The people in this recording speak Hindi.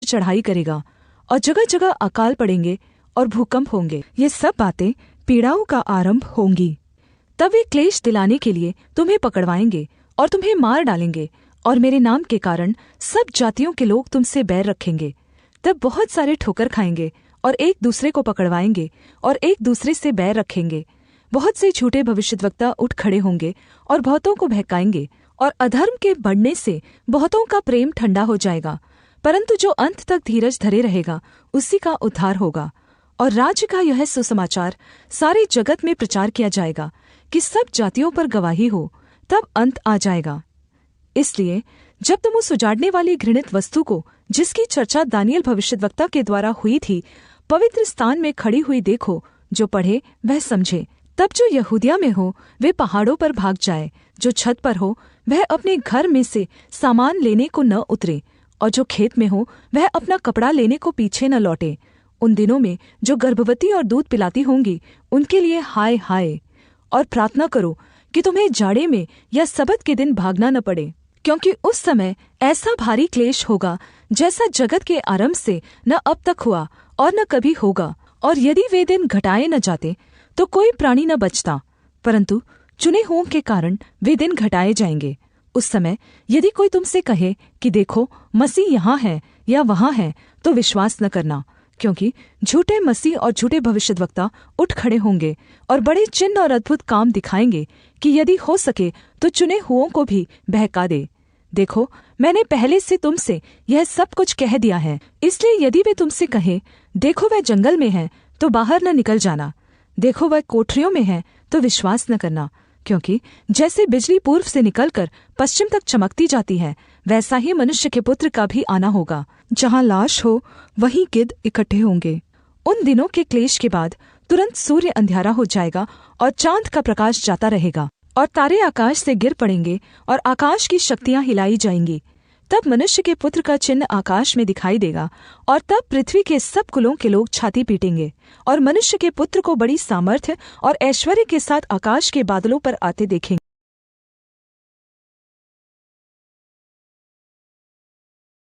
चढ़ाई करेगा और जगह जगह अकाल पड़ेंगे और भूकंप होंगे। ये सब बातें पीड़ाओं का आरंभ होंगी। तब वे क्लेश दिलाने के लिए तुम्हें पकड़वाएंगे और तुम्हें मार डालेंगे, और मेरे नाम के कारण सब जातियों के लोग तुमसे बैर रखेंगे। तब बहुत सारे ठोकर खाएंगे और एक दूसरे को पकड़वाएंगे और एक दूसरे से बैर रखेंगे। बहुत से झूठे भविष्यद्वक्ता उठ खड़े होंगे और बहुतों को बहकाएंगे, और अधर्म के बढ़ने से बहुतों का प्रेम ठंडा हो जाएगा। परंतु जो अंत तक धीरज धरे रहेगा उसी का उद्धार होगा। और राज्य का यह सुसमाचार सारे जगत में प्रचार किया जाएगा कि सब जातियों पर गवाही हो, तब अंत आ जाएगा। इसलिए जब तुम उस उजाड़ने वाली घृणित वस्तु को, जिसकी चर्चा दानियेल भविष्यद्वक्ता के द्वारा हुई थी, पवित्र स्थान में खड़ी हुई देखो, जो पढ़े वह समझे। तब जो यहूदिया में हो वे पहाड़ों पर भाग जाए, जो छत पर हो वह अपने घर में से सामान लेने को न उतरे, और जो खेत में हो वह अपना कपड़ा लेने को पीछे न लौटे। उन दिनों में जो गर्भवती और दूध पिलाती होंगी उनके लिए हाय हाय। और प्रार्थना करो कि तुम्हें जाड़े में या सबत के दिन भागना न पड़े, क्योंकि उस समय ऐसा भारी क्लेश होगा जैसा जगत के आरंभ से न अब तक हुआ और न कभी होगा। और यदि वे दिन घटाए न जाते तो कोई प्राणी न बचता, परंतु चुने हुओं के कारण वे दिन घटाए जाएंगे। उस समय यदि कोई तुमसे कहे कि देखो मसीह यहाँ है या वहाँ है, तो विश्वास न करना, क्योंकि झूठे मसीह और झूठे भविष्यद्वक्ता उठ खड़े होंगे और बड़े चिन्ह और अद्भुत काम दिखाएंगे कि यदि हो सके तो चुने हुओं को भी बहका दे। देखो, मैंने पहले से तुमसे यह सब कुछ कह दिया है। इसलिए यदि वे तुमसे कहें देखो वह जंगल में है, तो बाहर न निकल जाना। देखो वह कोठरियों में है, तो विश्वास न करना, क्योंकि जैसे बिजली पूर्व से निकलकर पश्चिम तक चमकती जाती है, वैसा ही मनुष्य के पुत्र का भी आना होगा। जहाँ लाश हो वहीं गिद्ध इकट्ठे होंगे। उन दिनों के क्लेश के बाद तुरंत सूर्य अंधियारा हो जाएगा और चाँद का प्रकाश जाता रहेगा, और तारे आकाश से गिर पड़ेंगे और आकाश की शक्तियाँ हिलाई जाएंगी। तब मनुष्य के पुत्र का चिन्ह आकाश में दिखाई देगा, और तब पृथ्वी के सब कुलों के लोग छाती पीटेंगे और मनुष्य के पुत्र को बड़ी सामर्थ्य और ऐश्वर्य के साथ आकाश के बादलों पर आते देखेंगे।